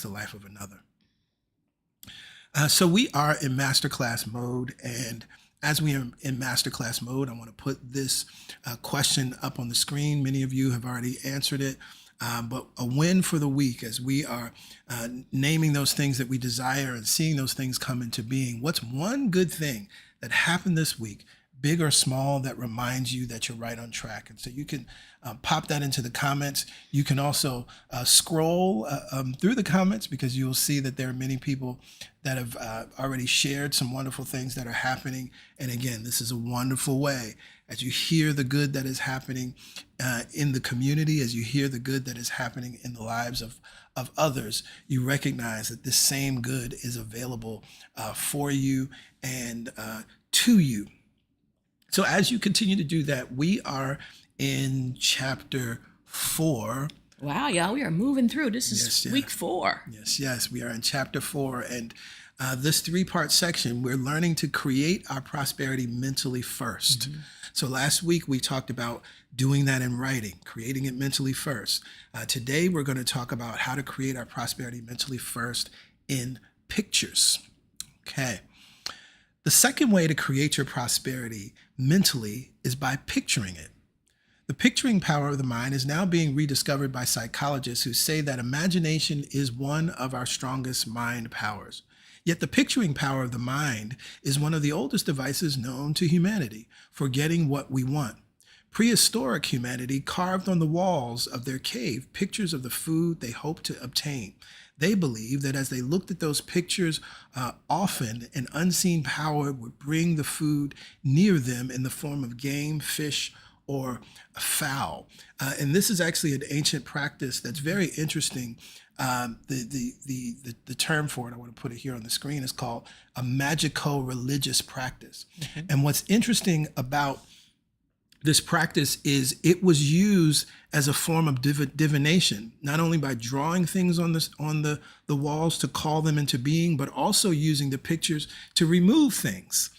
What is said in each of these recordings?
the life of another. So we are in masterclass mode, and as we are in masterclass mode, I want to put this question up on the screen. Many of you have already answered it, but a win for the week as we are naming those things that we desire and seeing those things come into being. What's one good thing that happened this week, big or small, that reminds you that you're right on track? And so you can pop that into the comments. You can also scroll through the comments, because you'll see that there are many people that have already shared some wonderful things that are happening. And again, this is a wonderful way, as you hear the good that is happening in the community, as you hear the good that is happening in the lives of others, you recognize that this same good is available for you and to you. So as you continue to do that, we are in chapter 4. Wow, y'all, we are moving through. This is week 4. Yes, we are in chapter 4. And this 3-part section, we're learning to create our prosperity mentally first. Mm-hmm. So last week we talked about doing that in writing, creating it mentally first. Today we're going to talk about how to create our prosperity mentally first in pictures. Okay. The second way to create your prosperity mentally is by picturing it. The picturing power of the mind is now being rediscovered by psychologists who say that imagination is one of our strongest mind powers. Yet the picturing power of the mind is one of the oldest devices known to humanity for getting what we want. Prehistoric humanity carved on the walls of their cave pictures of the food they hoped to obtain. They believed that as they looked at those pictures, often an unseen power would bring the food near them in the form of game, fish, or fowl. And this is actually an ancient practice that's very interesting. The term for it, I want to put it here on the screen, is called a magico-religious practice. Mm-hmm. And what's interesting about this practice is it was used as a form of divination, not only by drawing things on the walls to call them into being, but also using the pictures to remove things.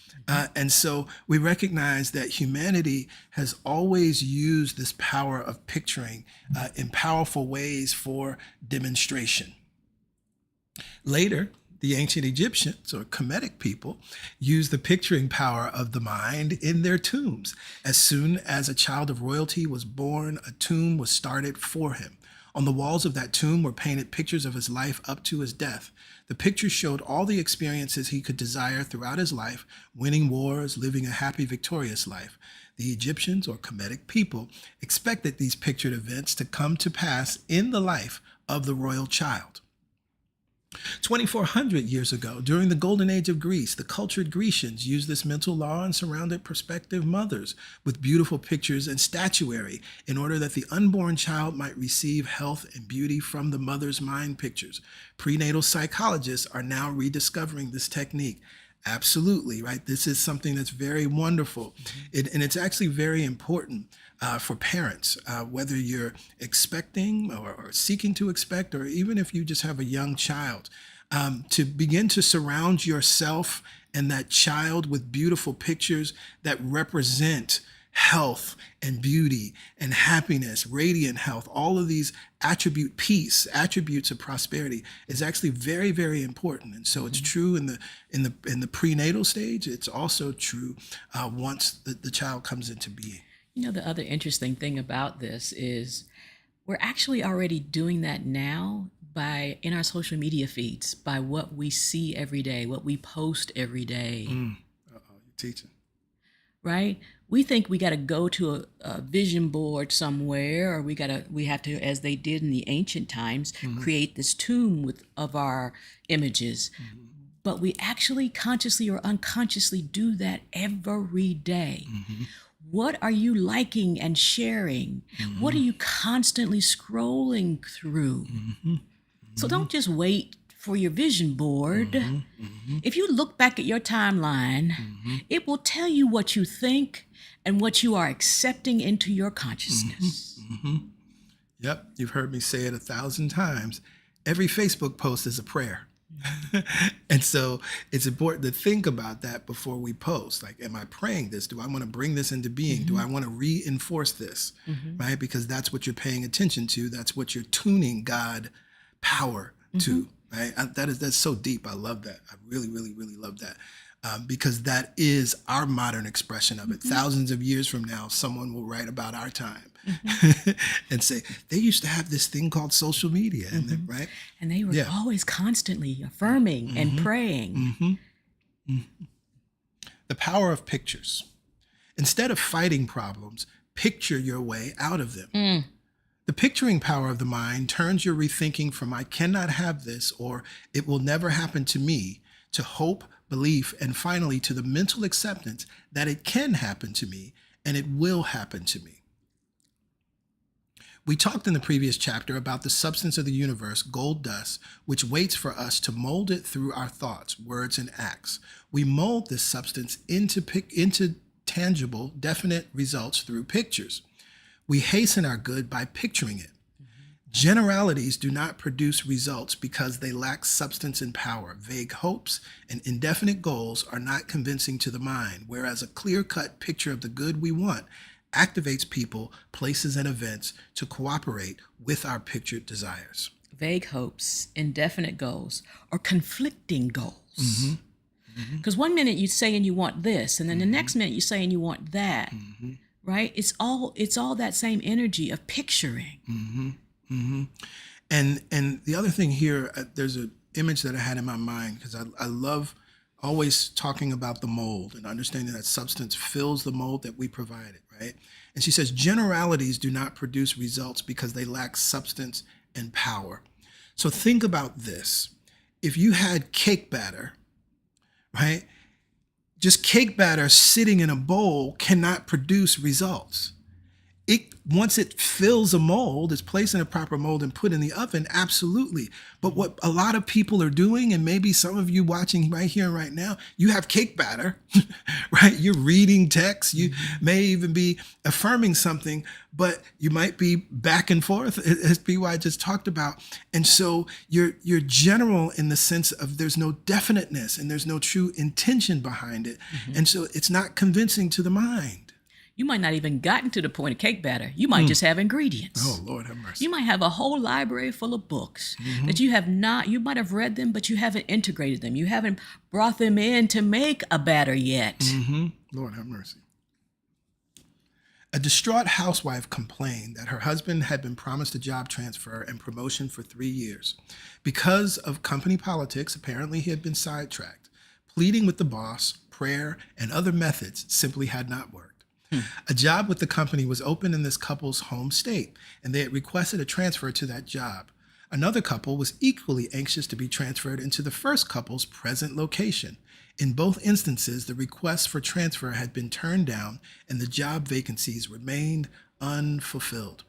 And so we recognize that humanity has always used this power of picturing in powerful ways for demonstration. Later, the ancient Egyptians, or Kemetic people, used the picturing power of the mind in their tombs. As soon as a child of royalty was born, a tomb was started for him. On the walls of that tomb were painted pictures of his life up to his death. The pictures showed all the experiences he could desire throughout his life, winning wars, living a happy, victorious life. The Egyptians, or Kemetic people, expected these pictured events to come to pass in the life of the royal child. 2,400 years ago, during the golden age of Greece, the cultured Grecians used this mental law and surrounded prospective mothers with beautiful pictures and statuary in order that the unborn child might receive health and beauty from the mother's mind pictures. Prenatal psychologists are now rediscovering this technique. Absolutely, right? This is something that's very wonderful. And it's actually very important for parents, whether you're expecting or seeking to expect, or even if you just have a young child, to begin to surround yourself and that child with beautiful pictures that represent health and beauty and happiness, radiant health, all of these attributes of prosperity is actually very, very important. And so it's true in the prenatal stage. It's also true once the child comes into being. You know, the other interesting thing about this is we're actually already doing that now in our social media feeds, by what we see every day, what we post every day. You're teaching. Right? We think we got to go to a vision board somewhere, or we have to, as they did in the ancient times, create this tomb of our images. Mm-hmm. But we actually consciously or unconsciously do that every day. Mm-hmm. What are you liking and sharing? Mm-hmm. What are you constantly scrolling through? Mm-hmm. So don't just wait for your vision board. Mm-hmm. Mm-hmm. If you look back at your timeline, it will tell you what you think and what you are accepting into your consciousness. Mm-hmm. Yep, you've heard me say it 1,000 times. Every Facebook post is a prayer. And so it's important to think about that before we post. Like, am I praying this? Do I want to bring this into being? Do I want to reinforce this? Right? Because that's what you're paying attention to. That's what you're tuning God power too, right? That's so deep. I love that. I really, really, really love that. Because that is our modern expression of it. Thousands of years from now, someone will write about our time and say, they used to have this thing called social media, right? And they were always constantly affirming and praying. The power of pictures. Instead of fighting problems, picture your way out of them. The picturing power of the mind turns your rethinking from I cannot have this or it will never happen to me to hope, belief, and finally to the mental acceptance that it can happen to me and it will happen to me. We talked in the previous chapter about the substance of the universe, gold dust, which waits for us to mold it through our thoughts, words, and acts. We mold this substance into tangible, definite results through pictures. We hasten our good by picturing it. Generalities do not produce results because they lack substance and power. Vague hopes and indefinite goals are not convincing to the mind, whereas a clear-cut picture of the good we want activates people, places, and events to cooperate with our pictured desires. Vague hopes, indefinite goals, or conflicting goals. Because one minute you're saying you want this, and then the next minute you're saying you want that, right? It's all that same energy of picturing. And the other thing here, there's an image that I had in my mind because I love always talking about the mold and understanding that substance fills the mold that we provided, right? And she says, generalities do not produce results because they lack substance and power. So think about this. If you had cake batter, right? Just cake batter sitting in a bowl cannot produce results. Once it fills a mold, it's placed in a proper mold and put in the oven, absolutely. But what a lot of people are doing, and maybe some of you watching right here and right now, you have cake batter, right? You're reading text. You may even be affirming something, but you might be back and forth, as PY just talked about. And so you're general in the sense of there's no definiteness and there's no true intention behind it. And so it's not convincing to the mind. You might not even gotten to the point of cake batter. You might just have ingredients. Oh, Lord have mercy. You might have a whole library full of books that you have not, you might have read them, but you haven't integrated them. You haven't brought them in to make a batter yet. Lord have mercy. A distraught housewife complained that her husband had been promised a job transfer and promotion for 3 years. Because of company politics, apparently he had been sidetracked. Pleading with the boss, prayer, and other methods simply had not worked. A job with the company was open in this couple's home state, and they had requested a transfer to that job. Another couple was equally anxious to be transferred into the first couple's present location. In both instances, the requests for transfer had been turned down, and the job vacancies remained unfulfilled.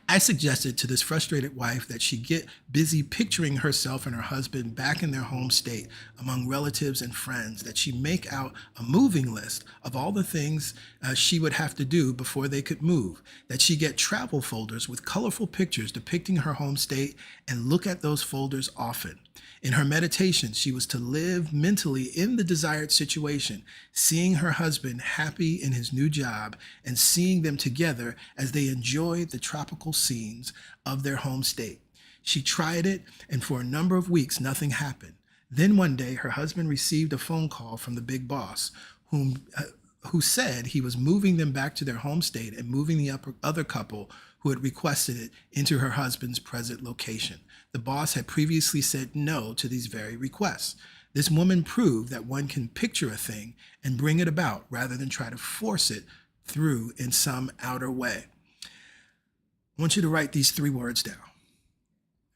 I suggested to this frustrated wife that she get busy picturing herself and her husband back in their home state among relatives and friends, that she make out a moving list of all the things she would have to do before they could move, that she get travel folders with colorful pictures depicting her home state and look at those folders often. In her meditation, she was to live mentally in the desired situation, seeing her husband happy in his new job and seeing them together as they enjoyed the tropical scenes of their home state. She tried it, and for a number of weeks, nothing happened. Then one day, her husband received a phone call from the big boss, who said he was moving them back to their home state and moving the other couple who had requested it into her husband's present location. The boss had previously said no to these very requests. This woman proved that one can picture a thing and bring it about rather than try to force it through in some outer way. I want you to write these 3 words down.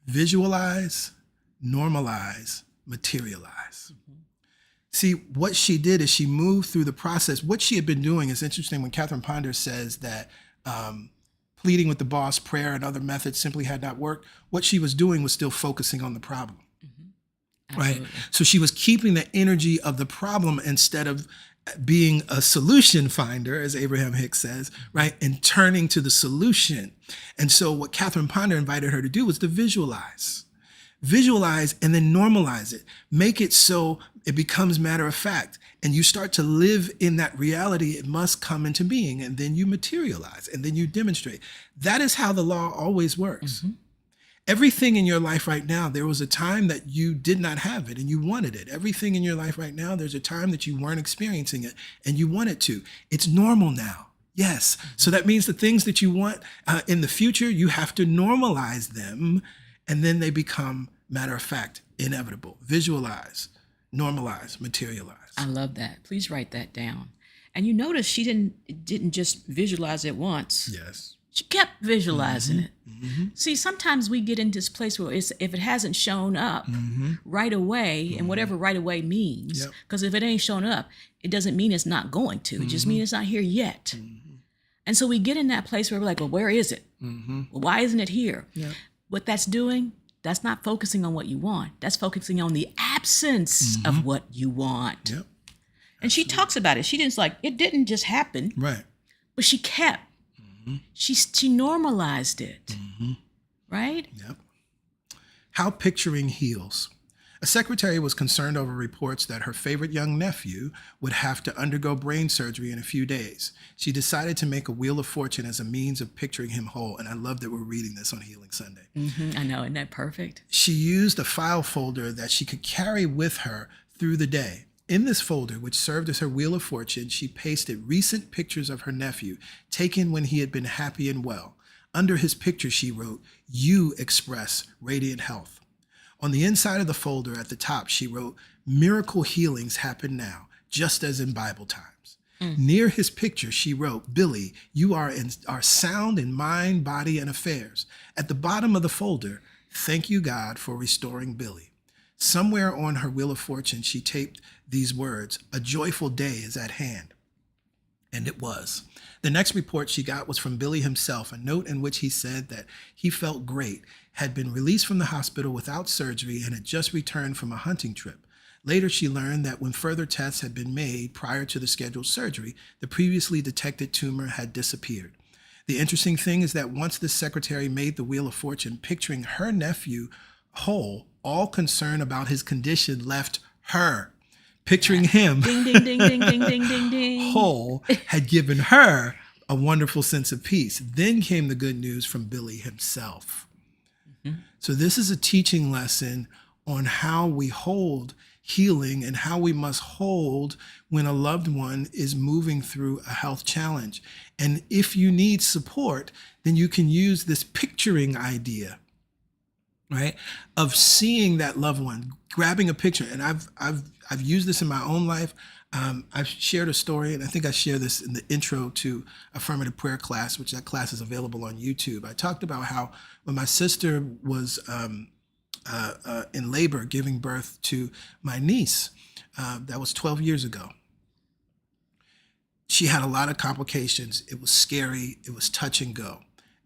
Visualize, normalize, materialize. See, what she did is she moved through the process. What she had been doing is interesting when Catherine Ponder says that pleading with the boss, prayer, and other methods simply had not worked. What she was doing was still focusing on the problem, right? So she was keeping the energy of the problem instead of being a solution finder, as Abraham Hicks says, right? And turning to the solution. And so what Catherine Ponder invited her to do was to visualize and then normalize it. Make it so it becomes matter of fact. And you start to live in that reality. It must come into being. And then you materialize and then you demonstrate. That is how the law always works. Everything in your life right now, there was a time that you did not have it and you wanted it. Everything in your life right now, there's a time that you weren't experiencing it and you wanted to. It's normal now. Yes. So that means the things that you want in the future, you have to normalize them, and then they become matter of fact, inevitable. Visualize, normalize, materialize. I love that. Please write that down. And you notice she didn't just visualize it once. Yes. She kept visualizing it. See, sometimes we get into this place where if it hasn't shown up right away, and whatever right away means, because if it ain't shown up, it doesn't mean it's not going to. It just means it's not here yet. And so we get in that place where we're like, well, where is it? Well, why isn't it here? What that's doing, that's not focusing on what you want. That's focusing on the absence of what you want. And she talks about it. She didn't it didn't just happen. Right. But she kept. She normalized it. Right? Yep. How picturing heals. A secretary was concerned over reports that her favorite young nephew would have to undergo brain surgery in a few days. She decided to make a wheel of fortune as a means of picturing him whole. And I love that we're reading this on Healing Sunday. I know, isn't that perfect? She used a file folder that she could carry with her through the day. In this folder, which served as her wheel of fortune, she pasted recent pictures of her nephew, taken when he had been happy and well. Under his picture, she wrote, "You express radiant health." On the inside of the folder at the top, she wrote, "Miracle healings happen now, just as in Bible times." Near his picture, she wrote, "Billy, you are sound in mind, body, and affairs." At the bottom of the folder, "Thank you, God, for restoring Billy." Somewhere on her wheel of fortune, she taped these words, "A joyful day is at hand." And it was. The next report she got was from Billy himself, a note in which he said that he felt great, had been released from the hospital without surgery, and had just returned from a hunting trip. Later, she learned that when further tests had been made prior to the scheduled surgery, the previously detected tumor had disappeared. The interesting thing is that once the secretary made the wheel of fortune picturing her nephew whole, all concern about his condition left her. Picturing him Ding, ding, ding, ding, ding, ding, ding, ding. whole had given her a wonderful sense of peace. Then came the good news from Billy himself. So this is a teaching lesson on how we hold healing and how we must hold when a loved one is moving through a health challenge. And if you need support, then you can use this picturing idea, right, of seeing that loved one, grabbing a picture. And I've used this in my own life. I've shared a story, and I think I share this in the intro to Affirmative Prayer class, which that class is available on YouTube. I talked about how when my sister was in labor giving birth to my niece, that was 12 years ago. She had a lot of complications. It was scary. It was touch and go.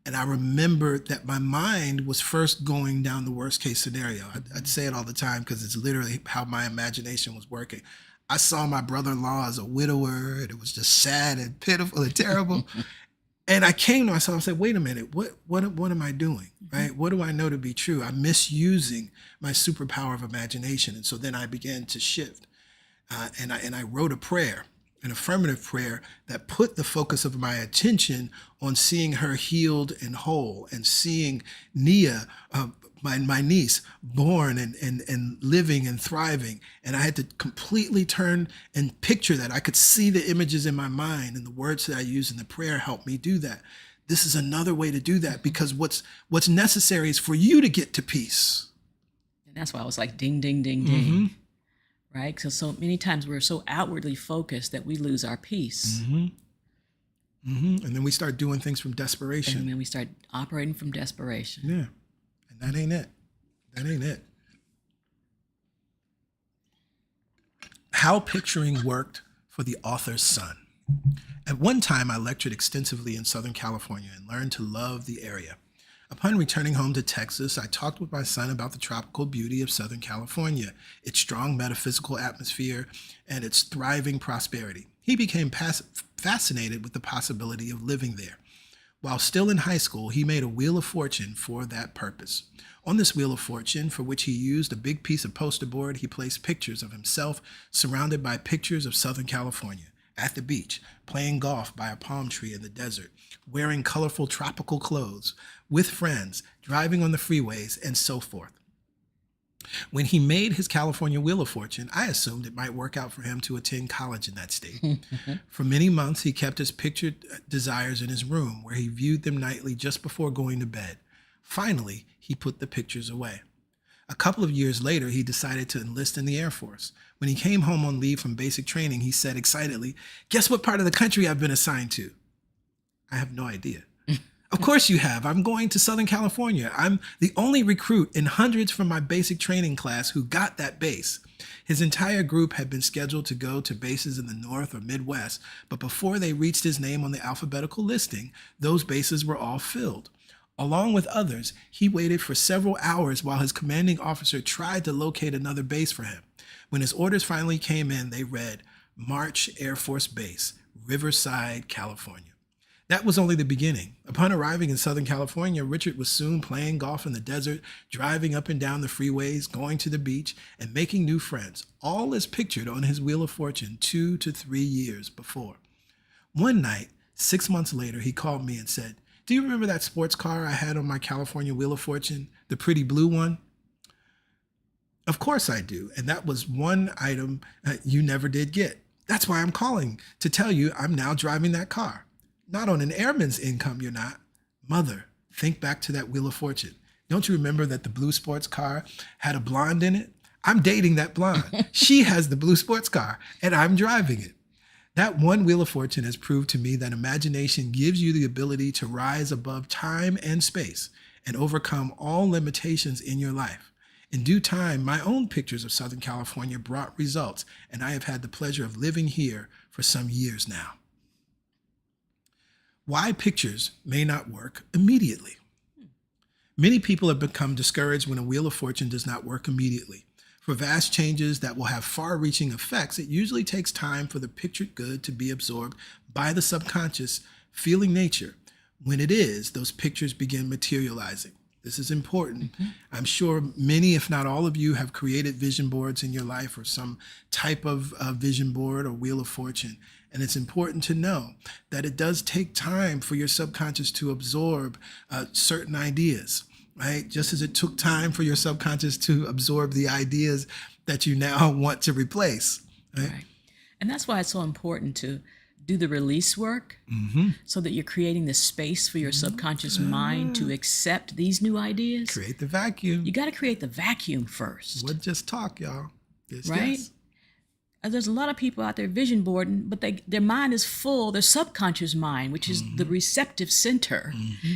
And I remembered that my mind was first going down the worst case scenario. I'd say it all the time because it's literally how my imagination was working. I saw my brother-in-law as a widower, and it was just sad and pitiful and terrible. And I came to myself and said, wait a minute, what am I doing, right? What do I know to be true? I'm misusing my superpower of imagination. And so then I began to shift. And I wrote a prayer, an affirmative prayer that put the focus of my attention on seeing her healed and whole, and seeing Nia, my niece, born and living and thriving. And I had to completely turn and picture that. I could see the images in my mind, and the words that I used in the prayer helped me do that. This is another way to do that, because what's necessary is for you to get to peace. And that's why I was like, ding, ding, ding, ding. Right? Because so many times we're so outwardly focused that we lose our peace. And then we start doing things from desperation. And then we start operating from desperation. Yeah. And that ain't it. That ain't it. How picturing worked for the author's son. At one time, I lectured extensively in Southern California and learned to love the area. Upon returning home to Texas, I talked with my son about the tropical beauty of Southern California, its strong metaphysical atmosphere, and its thriving prosperity. He became fascinated with the possibility of living there. While still in high school, he made a wheel of fortune for that purpose. On this wheel of fortune, for which he used a big piece of poster board, he placed pictures of himself surrounded by pictures of Southern California, at the beach, playing golf by a palm tree in the desert, wearing colorful tropical clothes, with friends, driving on the freeways, and so forth. When he made his California Wheel of Fortune, I assumed it might work out for him to attend college in that state. For many months, he kept his pictured desires in his room, where he viewed them nightly just before going to bed. Finally, he put the pictures away. A couple of years later, he decided to enlist in the Air Force. When he came home on leave from basic training, he said excitedly, "Guess what part of the country I've been assigned to?" I have no idea. Of course you have. I'm going to Southern California. I'm the only recruit in hundreds from my basic training class who got that base. His entire group had been scheduled to go to bases in the North or Midwest, but before they reached his name on the alphabetical listing, those bases were all filled. Along with others, he waited for several hours while his commanding officer tried to locate another base for him. When his orders finally came in, they read, "March Air Force Base, Riverside, California." That was only the beginning. Upon arriving in Southern California, Richard was soon playing golf in the desert, driving up and down the freeways, going to the beach, and making new friends, all as pictured on his Wheel of Fortune 2 to 3 years before. One night, 6 months later, he called me and said, "Do you remember that sports car I had on my California Wheel of Fortune, the pretty blue one?" Of course I do, and that was one item you never did get. That's why I'm calling, to tell you I'm now driving that car. Not on an airman's income, you're not. Mother, think back to that Wheel of Fortune. Don't you remember that the blue sports car had a blonde in it? I'm dating that blonde. She has the blue sports car, and I'm driving it. That one Wheel of Fortune has proved to me that imagination gives you the ability to rise above time and space and overcome all limitations in your life. In due time, my own pictures of Southern California brought results, and I have had the pleasure of living here for some years now. Why pictures may not work immediately. Many people have become discouraged when a Wheel of Fortune does not work immediately. For vast changes that will have far-reaching effects, it usually takes time for the pictured good to be absorbed by the subconscious feeling nature. When it is, those pictures begin materializing. This is important. I'm sure many, if not all of you, have created vision boards in your life or some type of vision board or Wheel of Fortune. And it's important to know that it does take time for your subconscious to absorb certain ideas, right? Just as it took time for your subconscious to absorb the ideas that you now want to replace, right? And that's why it's so important to do the release work so that you're creating the space for your subconscious mind to accept these new ideas. Create the vacuum. You got to create the vacuum first. What just talk, y'all? Yes, right? yes. There's a lot of people out there vision boarding, but their mind is full. Their subconscious mind, which is the receptive center,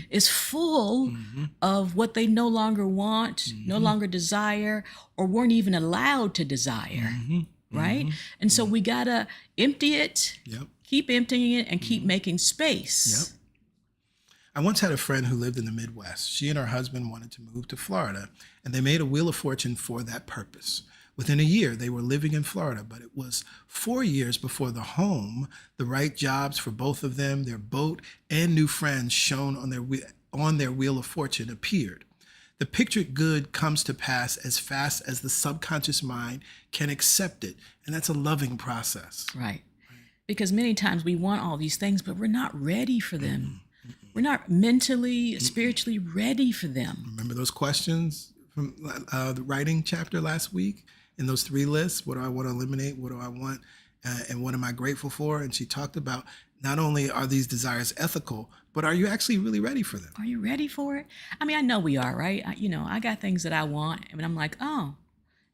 is full of what they no longer want, no longer desire, or weren't even allowed to desire, right? And so we gotta empty it, keep emptying it, and keep making space. I once had a friend who lived in the Midwest. She and her husband wanted to move to Florida, and they made a Wheel of Fortune for that purpose. Within a year, they were living in Florida, but it was 4 years before the home, the right jobs for both of them, their boat, and new friends shown on their Wheel of Fortune appeared. The pictured good comes to pass as fast as the subconscious mind can accept it, and that's a loving process. Right. Because many times we want all these things, but we're not ready for them. We're not mentally, spiritually ready for them. Remember those questions from the writing chapter last week? In those 3 lists, what do I want to eliminate? What do I want? And what am I grateful for? And she talked about not only are these desires ethical, but are you actually really ready for them? Are you ready for it? I mean, I know we are, right? I got things that I want, and I'm like, oh,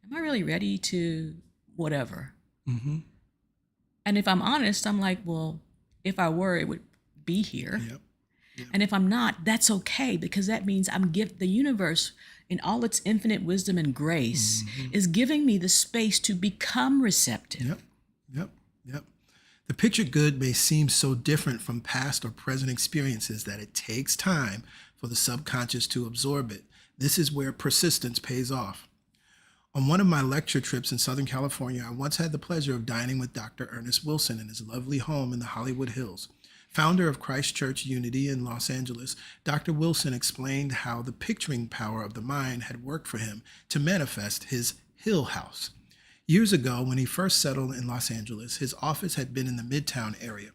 am I really ready to whatever? And if I'm honest, I'm like, well, if I were, it would be here. And if I'm not, that's okay, because that means the universe in all its infinite wisdom and grace is giving me the space to become receptive. The pictured good may seem so different from past or present experiences that it takes time for the subconscious to absorb it. This is where persistence pays off. On one of my lecture trips in Southern California, I once had the pleasure of dining with Dr. Ernest Wilson in his lovely home in the Hollywood Hills. Founder of Christ Church Unity in Los Angeles, Dr. Wilson explained how the picturing power of the mind had worked for him to manifest his Hill House. Years ago, when he first settled in Los Angeles, his office had been in the Midtown area.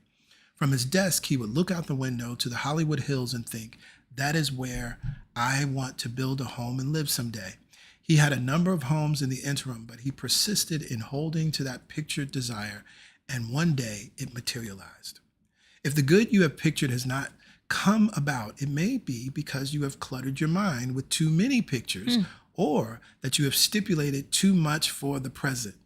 From his desk, he would look out the window to the Hollywood Hills and think, That is where I want to build a home and live someday. He had a number of homes in the interim, but he persisted in holding to that pictured desire, and one day it materialized. If the good you have pictured has not come about, it may be because you have cluttered your mind with too many pictures, or that you have stipulated too much for the present.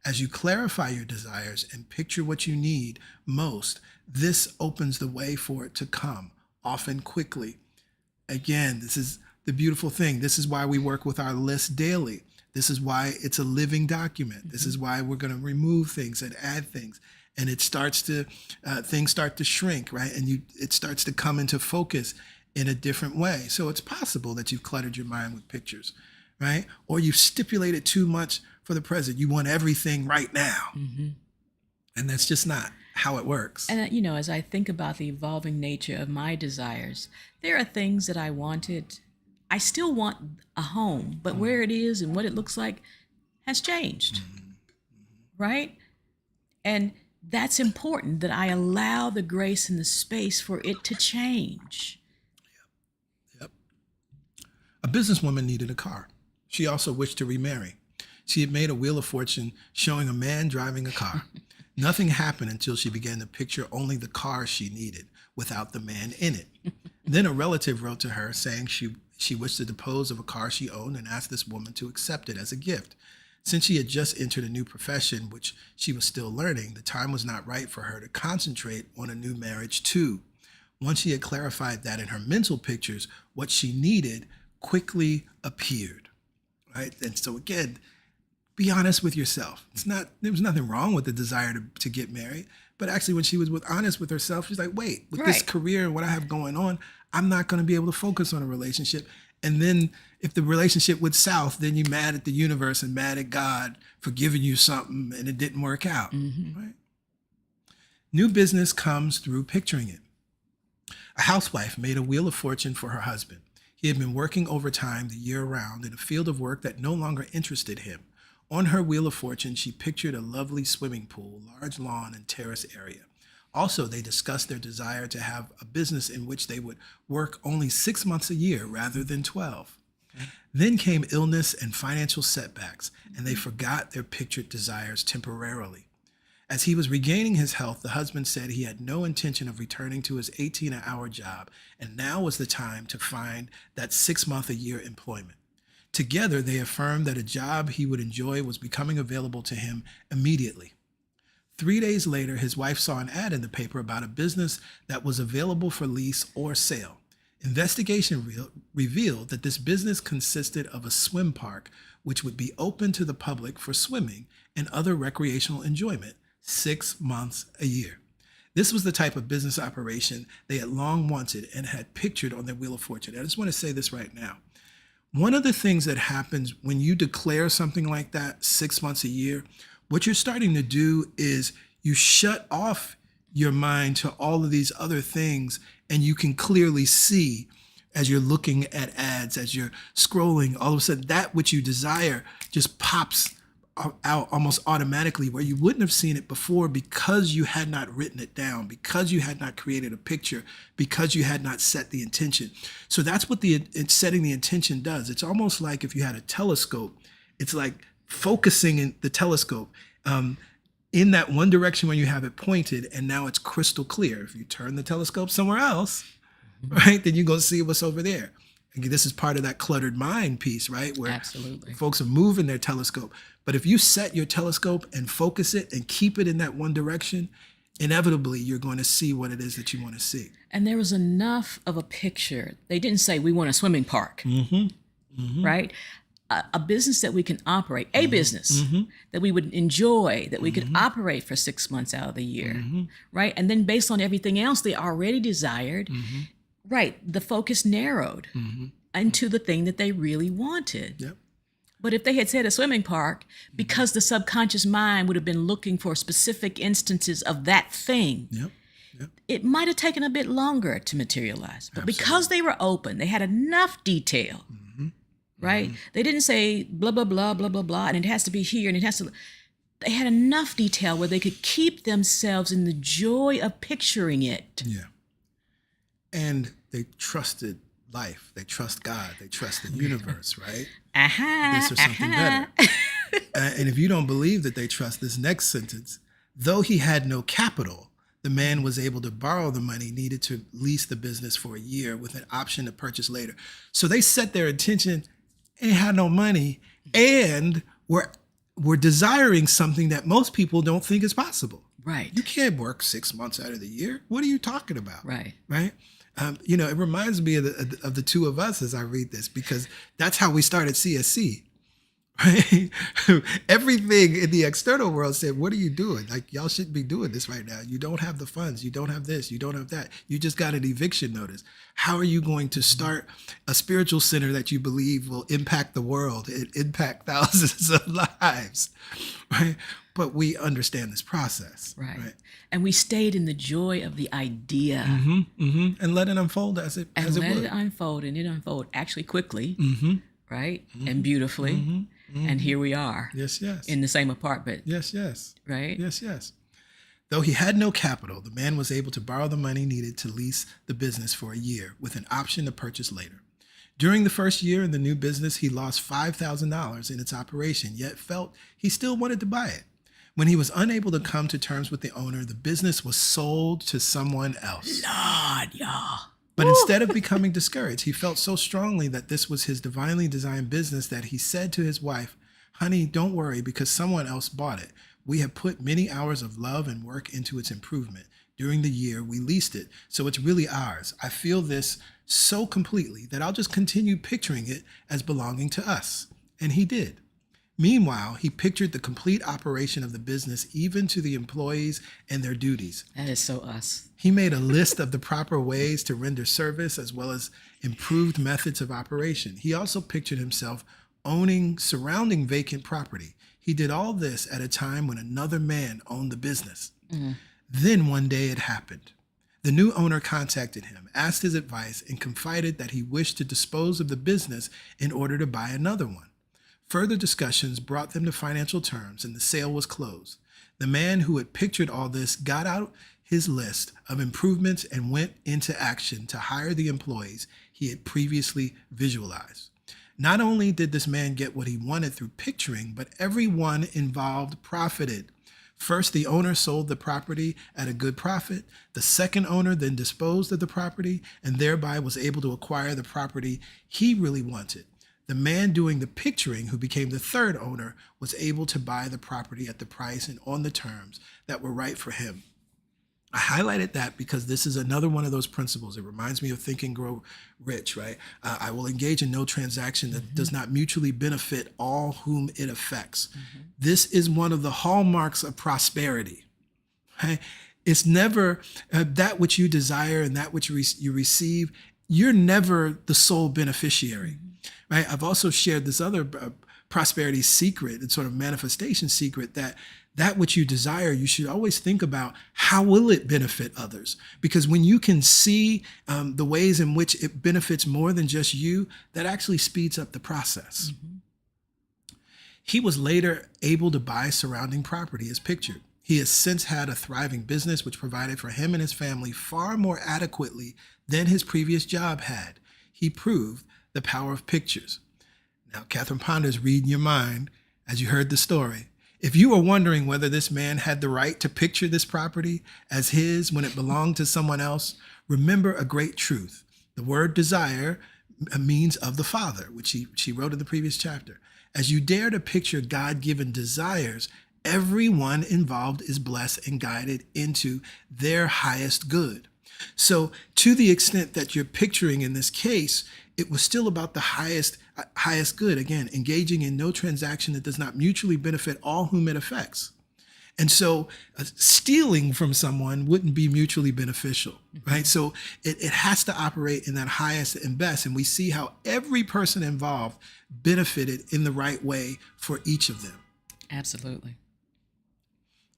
As you clarify your desires and picture what you need most, this opens the way for it to come, often quickly. Again, this is the beautiful thing. This is why we work with our list daily. This is why it's a living document. This is why we're going to remove things and add things. And it starts to, things start to shrink, right? And it starts to come into focus in a different way. So it's possible that you've cluttered your mind with pictures, right? Or you've stipulated too much for the present. You want everything right now. And that's just not how it works. And, you know, as I think about the evolving nature of my desires, there are things that I wanted. I still want a home, but where it is and what it looks like has changed, right? And that's important, that I allow the grace and the space for it to change. Yep. A businesswoman needed a car. She also wished to remarry. She had made a wheel of fortune showing a man driving a car. Nothing happened until she began to picture only the car she needed without the man in it. Then a relative wrote to her saying she wished to dispose of a car she owned and asked this woman to accept it as a gift. Since she had just entered a new profession, which she was still learning, the time was not right for her to concentrate on a new marriage too. Once she had clarified that in her mental pictures, what she needed quickly appeared, right? And so again, be honest with yourself. There was nothing wrong with the desire to get married, but actually when she was honest with herself, she's like, wait, with this career and what I have going on, I'm not going to be able to focus on a relationship. And then if the relationship went south, then you're mad at the universe and mad at God for giving you something and it didn't work out, right? New business comes through picturing it. A housewife made a wheel of fortune for her husband. He had been working overtime the year round in a field of work that no longer interested him. On her wheel of fortune, she pictured a lovely swimming pool, large lawn, and terrace area. Also, they discussed their desire to have a business in which they would work only 6 months a year rather than 12. Then came illness and financial setbacks, and they forgot their pictured desires temporarily. As he was regaining his health, the husband said he had no intention of returning to his 18-hour job, and now was the time to find that 6-month-a-year employment. Together, they affirmed that a job he would enjoy was becoming available to him immediately. 3 days later, his wife saw an ad in the paper about a business that was available for lease or sale. Investigation revealed that this business consisted of a swim park, which would be open to the public for swimming and other recreational enjoyment 6 months a year. This was the type of business operation they had long wanted and had pictured on their wheel of fortune. I just want to say this right now. One of the things that happens when you declare something like that 6 months a year, what you're starting to do is you shut off your mind to all of these other things, and you can clearly see as you're looking at ads, as you're scrolling, all of a sudden that which you desire just pops out almost automatically where you wouldn't have seen it before because you had not written it down, because you had not created a picture, because you had not set the intention. So that's what setting the intention does. It's almost like if you had a telescope, it's like focusing in the telescope in that one direction where you have it pointed, and now it's crystal clear. If you turn the telescope somewhere else, right, then you're going to see what's over there. And this is part of that cluttered mind piece, right? Where Absolutely. Folks are moving their telescope. But if you set your telescope and focus it and keep it in that one direction, inevitably you're going to see what it is that you want to see. And there was enough of a picture. They didn't say we want a swimming park, right? A business that we can operate, a business that we would enjoy, that we could operate for 6 months out of the year, right? And then based on everything else they already desired, right, the focus narrowed into the thing that they really wanted. Yep. But if they had said a swimming park, because the subconscious mind would have been looking for specific instances of that thing, it might have taken a bit longer to materialize. But because they were open, they had enough detail, right? They didn't say blah, blah, blah, blah, blah, blah, and it has to be here, and it has to... They had enough detail where they could keep themselves in the joy of picturing it. Yeah. And they trusted life. They trust God. They trust the universe, right? Uh-huh, This or something better. And if you don't believe that they trust this next sentence, though he had no capital, the man was able to borrow the money needed to lease the business for a year with an option to purchase later. So they set their intention, ain't had no money, and were desiring something that most people don't think is possible. Right. You can't work 6 months out of the year. What are you talking about? Right. Right. It reminds me of the two of us as I read this, because that's how we started CSC. Right? Everything in the external world said, what are you doing? Like, y'all shouldn't be doing this right now. You don't have the funds. You don't have this. You don't have that. You just got an eviction notice. How are you going to start a spiritual center that you believe will impact the world and impact thousands of lives? Right? But we understand this process. Right. And we stayed in the joy of the idea. And let it unfold as it would. It unfold, and it unfolded actually quickly, right? And beautifully. And here we are. Yes. In the same apartment. Yes. Right? Yes. Though he had no capital, the man was able to borrow the money needed to lease the business for a year with an option to purchase later. During the first year in the new business, he lost $5,000 in its operation, yet felt he still wanted to buy it. When he was unable to come to terms with the owner, the business was sold to someone else. Lord, y'all. But instead of becoming discouraged, he felt so strongly that this was his divinely designed business that he said to his wife, honey, don't worry because someone else bought it. We have put many hours of love and work into its improvement. During the year, we leased it, so it's really ours. I feel this so completely that I'll just continue picturing it as belonging to us. And he did. Meanwhile, he pictured the complete operation of the business, even to the employees and their duties. That is so us. He made a list of the proper ways to render service as well as improved methods of operation. He also pictured himself owning surrounding vacant property. He did all this at a time when another man owned the business. Then one day it happened. The new owner contacted him, asked his advice, and confided that he wished to dispose of the business in order to buy another one. Further discussions brought them to financial terms, and the sale was closed. The man who had pictured all this got out his list of improvements and went into action to hire the employees he had previously visualized. Not only did this man get what he wanted through picturing, but everyone involved profited. First, the owner sold the property at a good profit. The second owner then disposed of the property and thereby was able to acquire the property he really wanted. The man doing the picturing, who became the third owner, was able to buy the property at the price and on the terms that were right for him. I highlighted that because this is another one of those principles. It reminds me of Think and Grow Rich, right? I will engage in no transaction that does not mutually benefit all whom it affects. This is one of the hallmarks of prosperity, right? It's never that which you desire and that which you receive. You're never the sole beneficiary. Right? I've also shared this other prosperity secret, and sort of manifestation secret, that which you desire, you should always think about how will it benefit others? Because when you can see the ways in which it benefits more than just you, that actually speeds up the process. He was later able to buy surrounding property as pictured. He has since had a thriving business which provided for him and his family far more adequately than his previous job had. He proved the power of pictures. Now, Catherine Ponder's reading your mind as you heard the story. If you are wondering whether this man had the right to picture this property as his when it belonged to someone else, remember a great truth. The word desire means of the Father, which she wrote in the previous chapter. As you dare to picture God-given desires, everyone involved is blessed and guided into their highest good. So to the extent that you're picturing in this case, it was still about the highest good. Again, engaging in no transaction that does not mutually benefit all whom it affects. And so stealing from someone wouldn't be mutually beneficial, right? So it has to operate in that highest and best. And we see how every person involved benefited in the right way for each of them. Absolutely.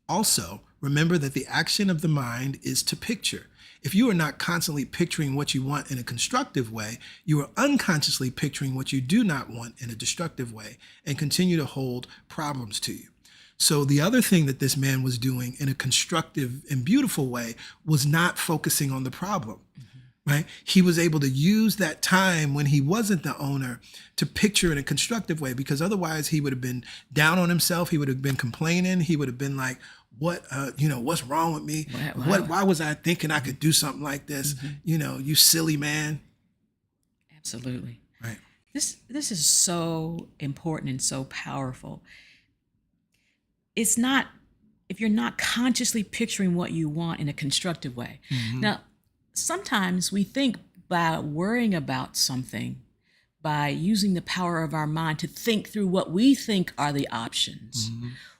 Also, remember that the action of the mind is to picture. If you are not constantly picturing what you want in a constructive way, you are unconsciously picturing what you do not want in a destructive way and continue to hold problems to you. So the other thing that this man was doing in a constructive and beautiful way was not focusing on the problem, right? He was able to use that time when he wasn't the owner to picture in a constructive way, because otherwise he would have been down on himself. He would have been complaining. He would have been like, what's wrong with me? Why was I thinking I could do something like this? You silly man. Absolutely. Right. This is so important and so powerful. It's not, if you're not consciously picturing what you want in a constructive way. Now, sometimes we think by worrying about something, by using the power of our mind to think through what we think are the options,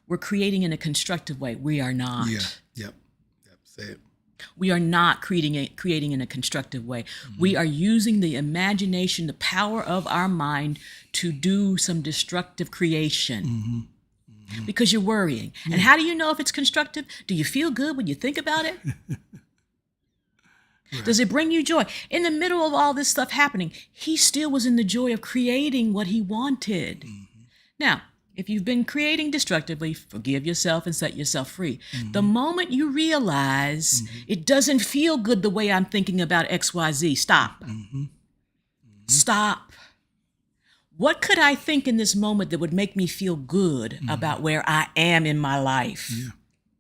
we're creating in a constructive way. We are not. Yeah. Yep. Say it. We are not creating in a constructive way. We are using the imagination, the power of our mind to do some destructive creation because you're worrying. And how do you know if it's constructive? Do you feel good when you think about it? Right. Does it bring you joy? In the middle of all this stuff happening, he still was in the joy of creating what he wanted. Now, if you've been creating destructively, forgive yourself and set yourself free. The moment you realize it doesn't feel good the way I'm thinking about XYZ, stop. Stop. What could I think in this moment that would make me feel good about where I am in my life?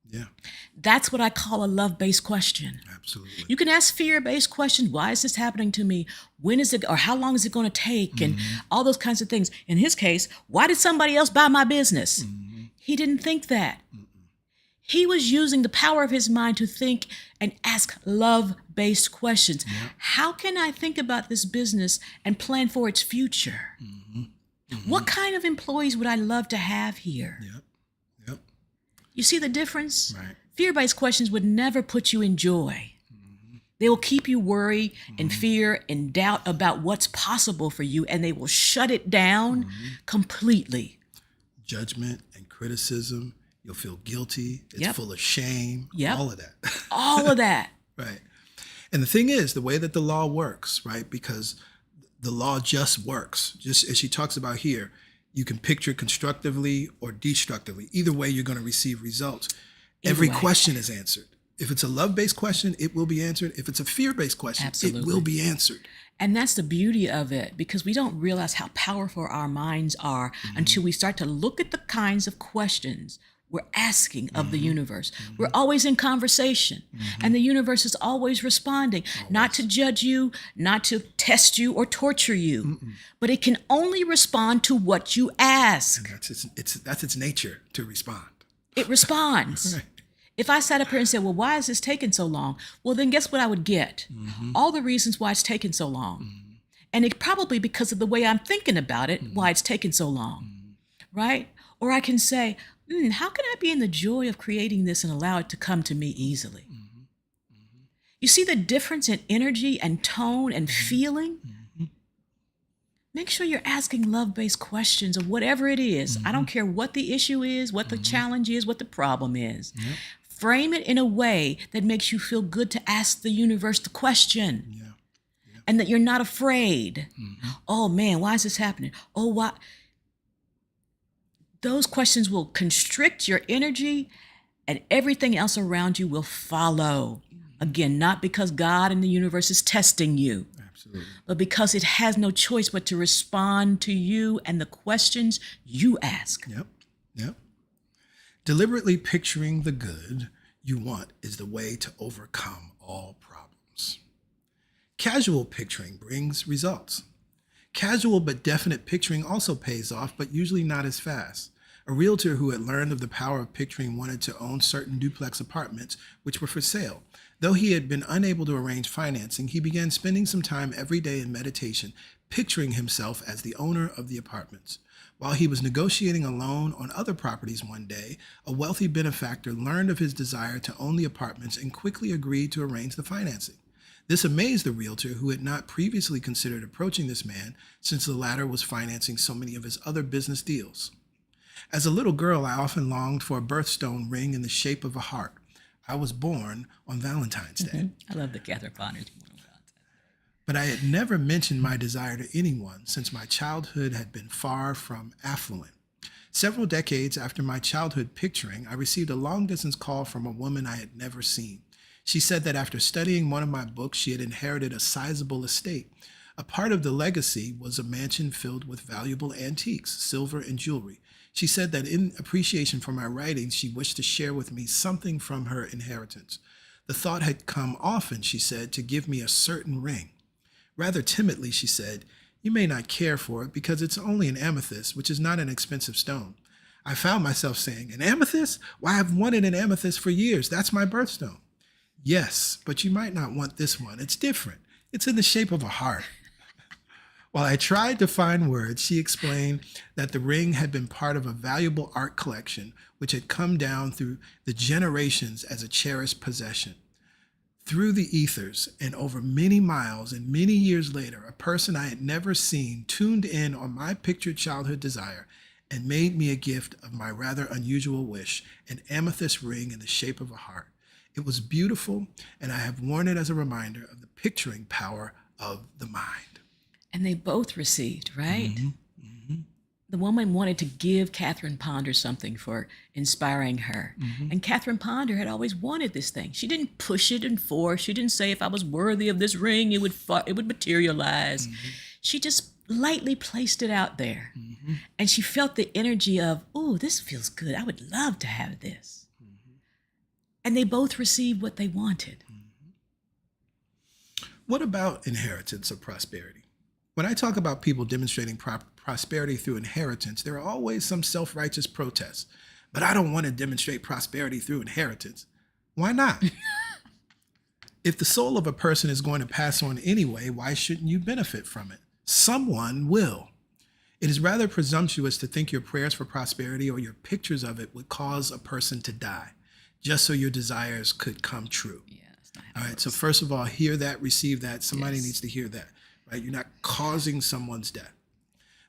Yeah. That's what I call a love-based question. Absolutely. You can ask fear-based questions. Why is this happening to me? When is it, or how long is it going to take? And all those kinds of things. In his case, why did somebody else buy my business? He didn't think that. He was using the power of his mind to think and ask love-based questions. How can I think about this business and plan for its future? What kind of employees would I love to have here? Yep. You see the difference? Right. Fear-based questions would never put you in joy. They will keep you worried and fear and doubt about what's possible for you, and they will shut it down completely. Judgment and criticism. You'll feel guilty. It's full of shame. All of that. All of that. Right. And the thing is, the way that the law works, right, because the law just works, just as she talks about here, you can picture constructively or destructively. Either way, you're going to receive results. Every question is answered. If it's a love-based question, it will be answered. If it's a fear-based question, it will be answered. And that's the beauty of it, because we don't realize how powerful our minds are until we start to look at the kinds of questions we're asking of the universe. We're always in conversation, and the universe is always responding, not to judge you, not to test you or torture you, but it can only respond to what you ask. And that's its nature, to respond. It responds. Right. If I sat up here and said, well, why is this taking so long? Well, then guess what I would get? All the reasons why it's taking so long. And it's probably because of the way I'm thinking about it, why it's taking so long, right? Or I can say, how can I be in the joy of creating this and allow it to come to me easily? You see the difference in energy and tone and feeling? Make sure you're asking love-based questions of whatever it is. I don't care what the issue is, what the challenge is, what the problem is. Frame it in a way that makes you feel good to ask the universe the question. And that you're not afraid. Oh man, why is this happening? Oh, why? Those questions will constrict your energy, and everything else around you will follow. Again, not because God and the universe is testing you, but because it has no choice but to respond to you and the questions you ask. Yep. Deliberately picturing the good you want is the way to overcome all problems. Casual picturing brings results. Casual but definite picturing also pays off, but usually not as fast. A realtor who had learned of the power of picturing wanted to own certain duplex apartments, which were for sale. Though he had been unable to arrange financing, he began spending some time every day in meditation, picturing himself as the owner of the apartments. While he was negotiating a loan on other properties one day, a wealthy benefactor learned of his desire to own the apartments and quickly agreed to arrange the financing. This amazed the realtor, who had not previously considered approaching this man since the latter was financing so many of his other business deals. As a little girl, I often longed for a birthstone ring in the shape of a heart. I was born on Valentine's Day. I love the Catherine Bonner. But I had never mentioned my desire to anyone since my childhood had been far from affluent. Several decades after my childhood picturing, I received a long-distance call from a woman I had never seen. She said that after studying one of my books, she had inherited a sizable estate. A part of the legacy was a mansion filled with valuable antiques, silver, and jewelry. She said that in appreciation for my writings, she wished to share with me something from her inheritance. The thought had come often, she said, to give me a certain ring. Rather timidly, she said, "You may not care for it because it's only an amethyst, which is not an expensive stone." I found myself saying, "An amethyst? Why, I've wanted an amethyst for years. That's my birthstone." "Yes, but you might not want this one. It's different. It's in the shape of a heart." While I tried to find words, she explained that the ring had been part of a valuable art collection which had come down through the generations as a cherished possession. Through the ethers and over many miles and many years later, a person I had never seen tuned in on my pictured childhood desire and made me a gift of my rather unusual wish, an amethyst ring in the shape of a heart. It was beautiful, and I have worn it as a reminder of the picturing power of the mind. And they both received, right? The woman wanted to give Catherine Ponder something for inspiring her. And Catherine Ponder had always wanted this thing. She didn't push it and force. She didn't say, if I was worthy of this ring, it would materialize. She just lightly placed it out there. And she felt the energy of, oh, this feels good. I would love to have this. And they both received what they wanted. What about inheritance of prosperity? When I talk about people demonstrating prosperity through inheritance, there are always some self-righteous protests. But I don't want to demonstrate prosperity through inheritance. Why not? If the soul of a person is going to pass on anyway, why shouldn't you benefit from it? Someone will. It is rather presumptuous to think your prayers for prosperity or your pictures of it would cause a person to die, just so your desires could come true. Yeah, that's not how All it right, so works. first of all, hear that, receive that. Somebody Yes. needs to hear that, right? You're not causing someone's death.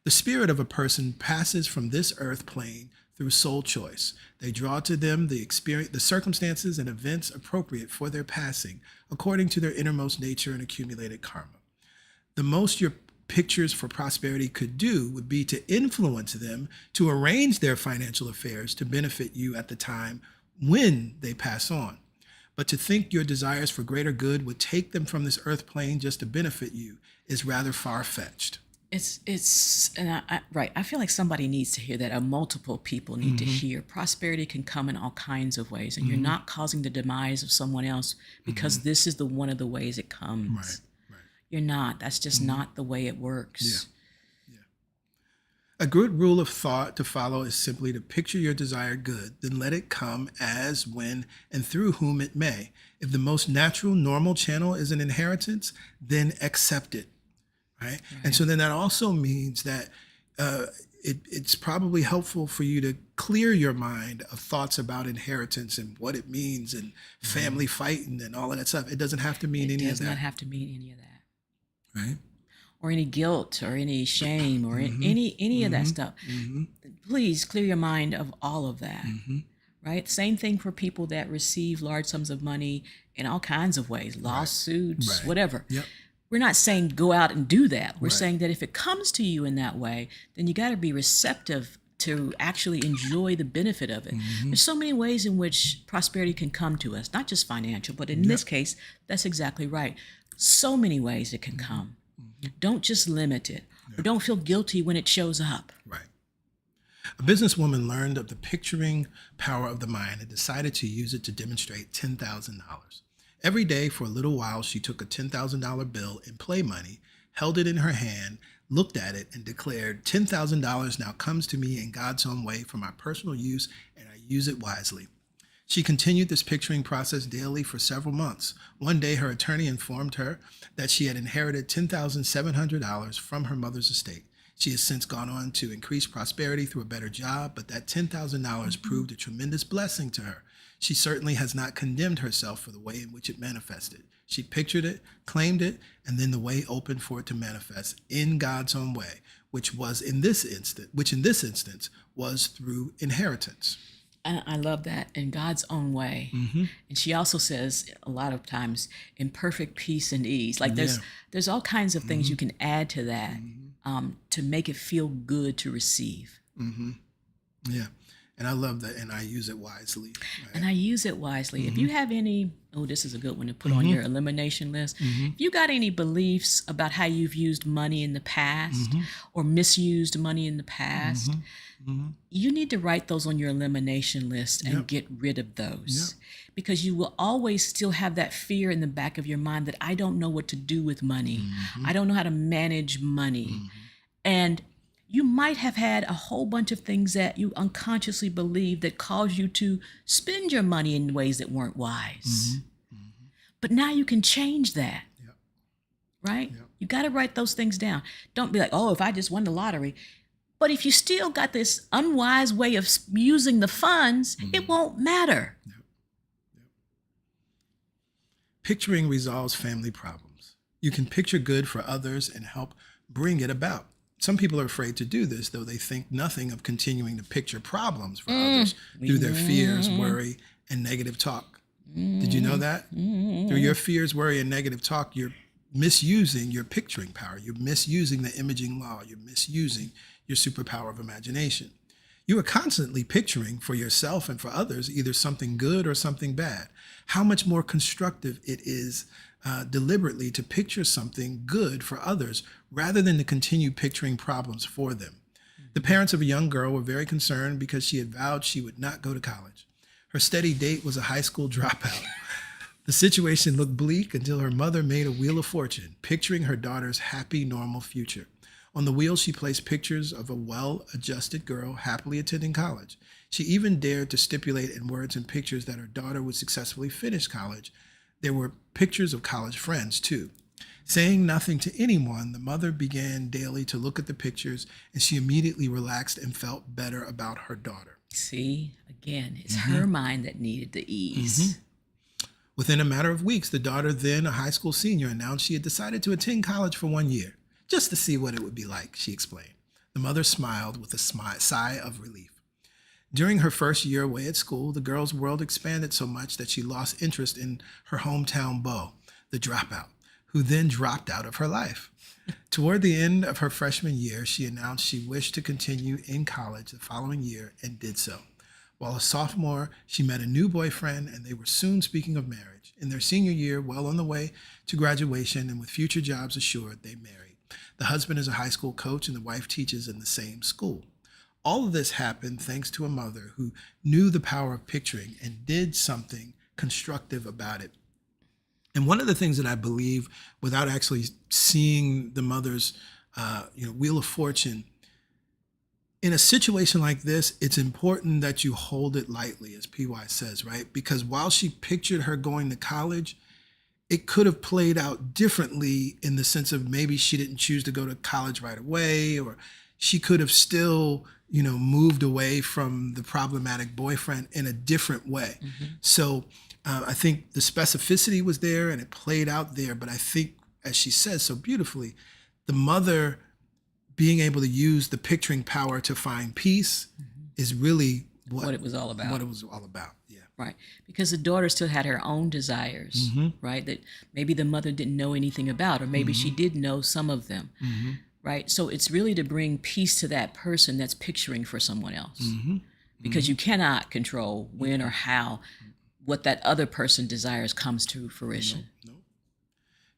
The spirit of a person passes from this earth plane through soul choice. They draw to them the experience, the circumstances and events appropriate for their passing, according to their innermost nature and accumulated karma. The most your pictures for prosperity could do would be to influence them to arrange their financial affairs to benefit you at the time when they pass on. But to think your desires for greater good would take them from this earth plane just to benefit you is rather far-fetched. Right. I feel like somebody needs to hear that, or multiple people need to hear. Prosperity can come in all kinds of ways, and you're not causing the demise of someone else because this is one of the ways it comes. Right. You're not. That's just not the way it works. A good rule of thought to follow is simply to picture your desired good, then let it come as, when, and through whom it may. If the most natural, normal channel is an inheritance, then accept it. Right? And so then that also means that it's probably helpful for you to clear your mind of thoughts about inheritance and what it means and family fighting and all of that stuff. It doesn't have to mean any of It does not that. have to mean any of that. Right? Or any guilt or any shame or any of that stuff. Please clear your mind of all of that. Right? Same thing for people that receive large sums of money in all kinds of ways, lawsuits, Right. whatever. Yep. We're not saying go out and do that. We're Right. saying that if it comes to you in that way, then you got to be receptive to actually enjoy the benefit of it. There's so many ways in which prosperity can come to us, not just financial, but in this case, that's exactly right. So many ways it can come. Don't just limit it, or don't feel guilty when it shows up. Right. A businesswoman learned of the picturing power of the mind and decided to use it to demonstrate $10,000. Every day for a little while, she took a $10,000 bill in play money, held it in her hand, looked at it, and declared, $10,000 now comes to me in God's own way for my personal use, and I use it wisely. She continued this picturing process daily for several months. One day, her attorney informed her that she had inherited $10,700 from her mother's estate. She has since gone on to increase prosperity through a better job, but that $10,000 proved a tremendous blessing to her. She certainly has not condemned herself for the way in which it manifested. She pictured it, claimed it, and then the way opened for it to manifest in God's own way, which in this instance was through inheritance. And I love that, in God's own way. And she also says a lot of times, in perfect peace and ease. Like there's all kinds of things you can add to that to make it feel good to receive. Yeah. And I love that, and I use it wisely. Right? And I use it wisely. If you have any, this is a good one to put on your elimination list. If you got any beliefs about how you've used money in the past or misused money in the past, you need to write those on your elimination list and get rid of those. Because you will always still have that fear in the back of your mind that I don't know what to do with money. I don't know how to manage money. And you might have had a whole bunch of things that you unconsciously believed that caused you to spend your money in ways that weren't wise. But now you can change that, right? You got to write those things down. Don't be like, oh, if I just won the lottery. But if you still got this unwise way of using the funds, it won't matter. Picturing resolves family problems. You can picture good for others and help bring it about. Some people are afraid to do this, though they think nothing of continuing to picture problems for others through their fears, worry, and negative talk. Did you know that? Through your fears, worry, and negative talk, you're misusing your picturing power. You're misusing the imaging law. You're misusing your superpower of imagination. You are constantly picturing for yourself and for others either something good or something bad. How much more constructive it is deliberately to picture something good for others rather than to continue picturing problems for them. The parents of a young girl were very concerned because she had vowed she would not go to college. Her steady date was a high school dropout. The situation looked bleak until her mother made a wheel of fortune, picturing her daughter's happy, normal future. On the wheel, she placed pictures of a well-adjusted girl happily attending college. She even dared to stipulate in words and pictures that her daughter would successfully finish college. There were pictures of college friends, too. Saying nothing to anyone, the mother began daily to look at the pictures, and she immediately relaxed and felt better about her daughter. See, again, it's her mind that needed the ease. Within a matter of weeks, the daughter, then a high school senior, announced she had decided to attend college for 1 year, just to see what it would be like, she explained. The mother smiled with a sigh of relief. During her first year away at school, the girl's world expanded so much that she lost interest in her hometown beau, the dropout, who then dropped out of her life. Toward the end of her freshman year, she announced she wished to continue in college the following year and did so. While a sophomore, she met a new boyfriend and they were soon speaking of marriage. In their senior year, well on the way to graduation and with future jobs assured, they married. The husband is a high school coach and the wife teaches in the same school. All of this happened thanks to a mother who knew the power of picturing and did something constructive about it. And one of the things that I believe, without actually seeing the mother's wheel of fortune, in a situation like this, it's important that you hold it lightly, as PY says, right? Because while she pictured her going to college, it could have played out differently in the sense of maybe she didn't choose to go to college right away, or she could have still, moved away from the problematic boyfriend in a different way. So I think the specificity was there and it played out there. But I think, as she says so beautifully, the mother being able to use the picturing power to find peace is really what it was all about. What it was all about, yeah. Right, because the daughter still had her own desires, right, that maybe the mother didn't know anything about, or maybe she did know some of them, right? So it's really to bring peace to that person that's picturing for someone else, because you cannot control when or how what that other person desires comes to fruition. No.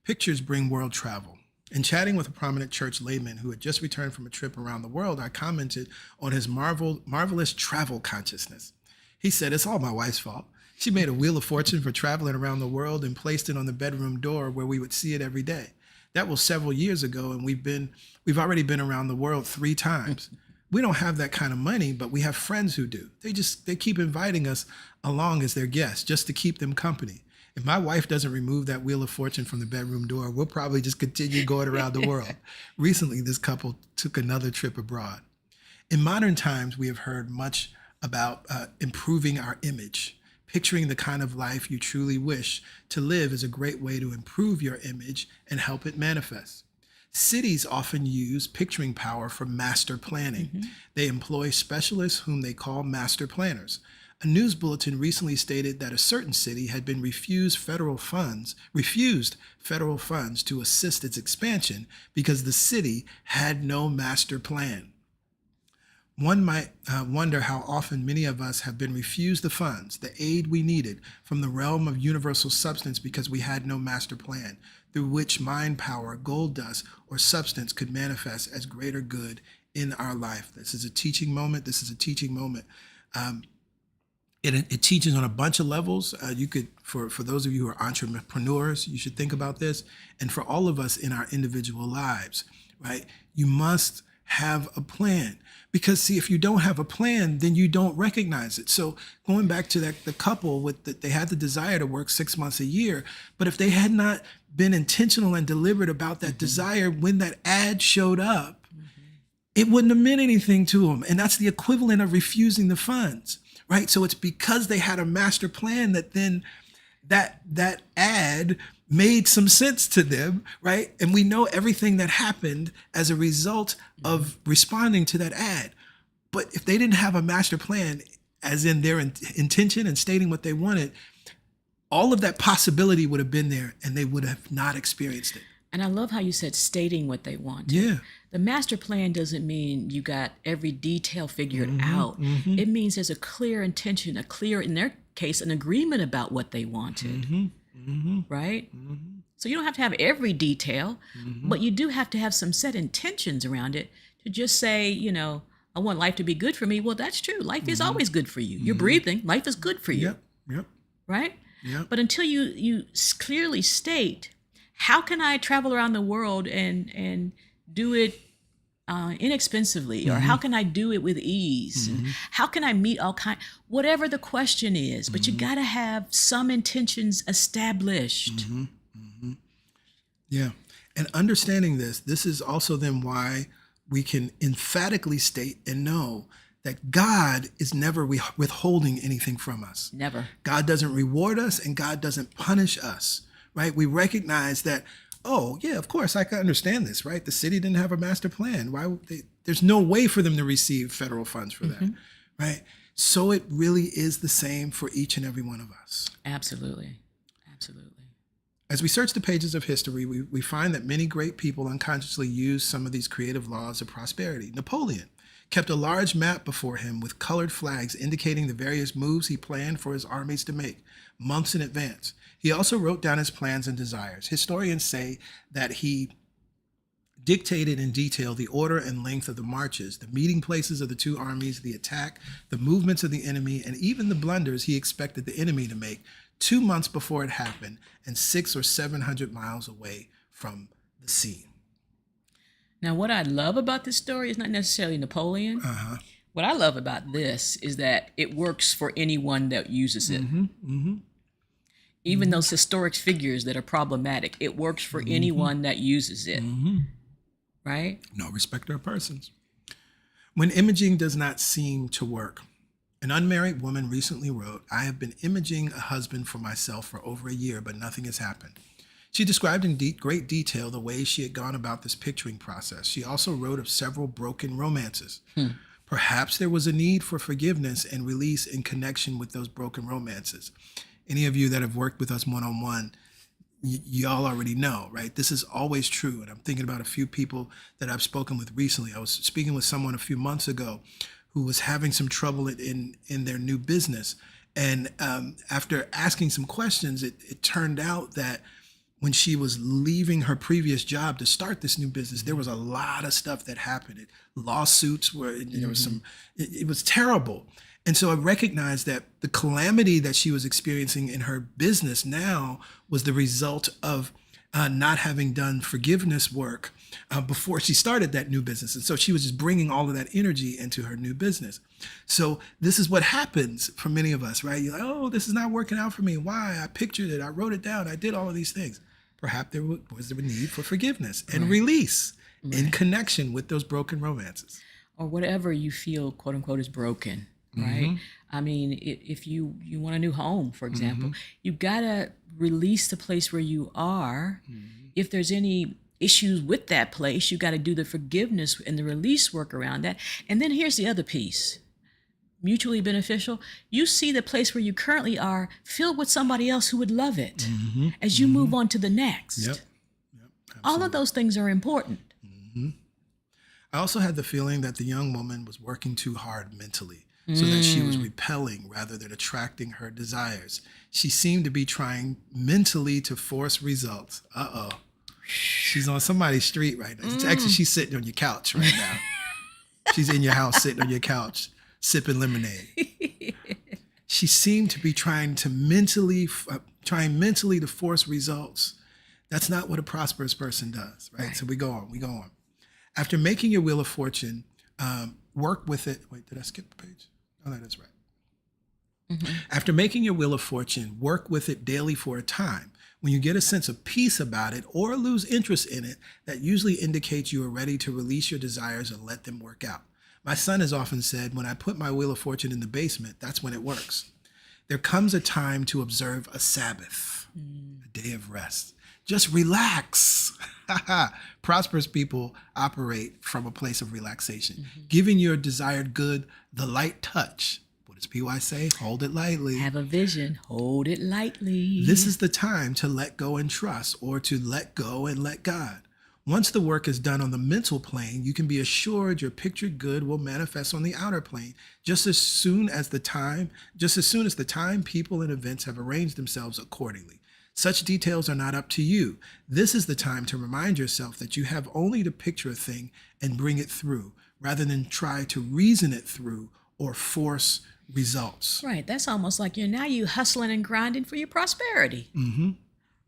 Pictures bring world travel. In chatting with a prominent church layman who had just returned from a trip around the world, I commented on his marvelous travel consciousness. He said, "It's all my wife's fault. She made a wheel of fortune for traveling around the world and placed it on the bedroom door where we would see it every day. That was several years ago, and we've already been around the world 3 times. We don't have that kind of money, but we have friends who do. They keep inviting us along as their guests just to keep them company. If my wife doesn't remove that wheel of fortune from the bedroom door, we'll probably just continue going around the world." Recently, this couple took another trip abroad. In modern times, we have heard much about improving our image. Picturing the kind of life you truly wish to live is a great way to improve your image and help it manifest. Cities often use picturing power for master planning. They employ specialists whom they call master planners. A news bulletin recently stated that a certain city had been refused federal funds to assist its expansion because the city had no master plan. One might wonder how often many of us have been refused the funds, the aid we needed from the realm of universal substance because we had no master plan through which mind power, gold dust, or substance could manifest as greater good in our life. This is a teaching moment. This is a teaching moment. It teaches on a bunch of levels. You could, for those of you who are entrepreneurs, you should think about this. And for all of us in our individual lives, right? You must have a plan. Because see, if you don't have a plan, then you don't recognize it. So going back to the couple they had the desire to work 6 months a year, but if they had not been intentional and deliberate about that desire, when that ad showed up, it wouldn't have meant anything to them. And that's the equivalent of refusing the funds, right? So it's because they had a master plan that then that ad made some sense to them, right? And we know everything that happened as a result of responding to that ad. But if they didn't have a master plan, as in their intention and stating what they wanted, all of that possibility would have been there and they would have not experienced it. And I love how you said stating what they want. Yeah. The master plan doesn't mean you got every detail figured out. It means there's a clear intention, in their case, an agreement about what they wanted. Right? So you don't have to have every detail, but you do have to have some set intentions around it to just say, I want life to be good for me. Well, that's true. Life is always good for you. You're breathing. Life is good for you. Yep. Right? Yep. But until you clearly state, how can I travel around the world and do it inexpensively, or how can I do it with ease? And how can I meet whatever the question is, but you got to have some intentions established. Yeah. And understanding this is also then why we can emphatically state and know that God is never withholding anything from us. Never. God doesn't reward us and God doesn't punish us, right? We recognize that, oh, yeah, of course, I can understand this, right? The city didn't have a master plan. Why would they? There's no way for them to receive federal funds for that, right? So it really is the same for each and every one of us. Absolutely. Absolutely. As we search the pages of history, we find that many great people unconsciously used some of these creative laws of prosperity. Napoleon kept a large map before him with colored flags indicating the various moves he planned for his armies to make months in advance. He also wrote down his plans and desires. Historians say that he dictated in detail the order and length of the marches, the meeting places of the two armies, the attack, the movements of the enemy, and even the blunders he expected the enemy to make 2 months before it happened and 600 or 700 miles away from the scene. Now, what I love about this story is not necessarily Napoleon. What I love about this is that it works for anyone that uses it. Even those historic figures that are problematic, it works for anyone that uses it. Right? No respecter of persons. When imaging does not seem to work, an unmarried woman recently wrote, "I have been imaging a husband for myself for over a year, but nothing has happened." She described in great detail the ways she had gone about this picturing process. She also wrote of several broken romances. Perhaps there was a need for forgiveness and release in connection with those broken romances. Any of you that have worked with us one-on-one, y'all already know, right? This is always true. And I'm thinking about a few people that I've spoken with recently. I was speaking with someone a few months ago who was having some trouble in their new business. And after asking some questions, it turned out that when she was leaving her previous job to start this new business, there was a lot of stuff that happened. Lawsuits were, there was some, it was terrible. And so I recognized that the calamity that she was experiencing in her business now was the result of not having done forgiveness work before she started that new business. And so she was just bringing all of that energy into her new business. So this is what happens for many of us, right? You're like, oh, this is not working out for me. Why? I pictured it. I wrote it down. I did all of these things. Perhaps there was a need for forgiveness and release in connection with those broken romances. Or whatever you feel, quote unquote, is broken, right? I mean, if you want a new home, for example, you gotta release the place where you are. If there's any issues with that place, you gotta do the forgiveness and the release work around that. And then here's the other piece. Mutually beneficial. You see the place where you currently are filled with somebody else who would love it as you move on to the next. Yep. All of those things are important. I also had the feeling that the young woman was working too hard mentally, so that she was repelling rather than attracting her desires. She seemed to be trying mentally to force results. Uh-oh. She's on somebody's street right now. Actually, she's sitting on your couch right now. She's in your house sitting on your couch sipping lemonade. She seemed to be trying mentally to force results. That's not what a prosperous person does, right? So we go on. After making your wheel of fortune, work with it. Wait, did I skip the page? Oh, no, that's right. After making your wheel of fortune, work with it daily for a time. When you get a sense of peace about it or lose interest in it, that usually indicates you are ready to release your desires and let them work out. My son has often said, when I put my wheel of fortune in the basement, that's when it works. There comes a time to observe a Sabbath, a day of rest. Just relax. Prosperous people operate from a place of relaxation, giving your desired good the light touch. What does PY say? Hold it lightly. Have a vision. Hold it lightly. This is the time to let go and trust, or to let go and let God. Once the work is done on the mental plane, you can be assured your pictured good will manifest on the outer plane just as soon as the time, people, and events have arranged themselves accordingly. Such details are not up to you. This is the time to remind yourself that you have only to picture a thing and bring it through, rather than try to reason it through or force results. Right. That's almost like you hustling and grinding for your prosperity.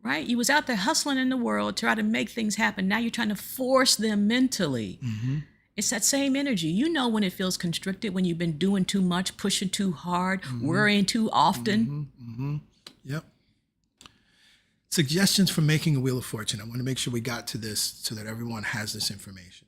Right? You was out there hustling in the world, trying to make things happen. Now you're trying to force them mentally. It's that same energy. You know when it feels constricted, when you've been doing too much, pushing too hard, worrying too often. Yep. Suggestions for making a wheel of fortune. I want to make sure we got to this so that everyone has this information.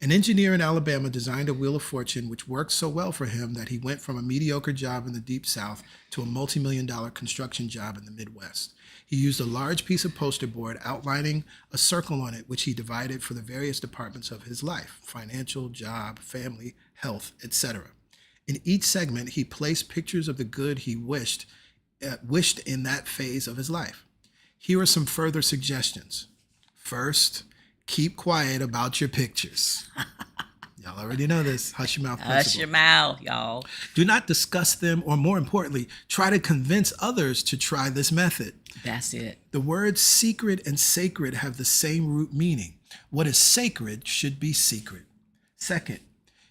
An engineer in Alabama designed a wheel of fortune which worked so well for him that he went from a mediocre job in the Deep South to a multi-million-dollar construction job in the Midwest. He used a large piece of poster board outlining a circle on it, which he divided for the various departments of his life: financial, job, family, health, etc. In each segment, he placed pictures of the good he wished in that phase of his life. Here are some further suggestions. First, keep quiet about your pictures. Y'all already know this. Hush your mouth principle. Hush your mouth, y'all. Do not discuss them, or more importantly, try to convince others to try this method. That's it. The words secret and sacred have the same root meaning. What is sacred should be secret. Second,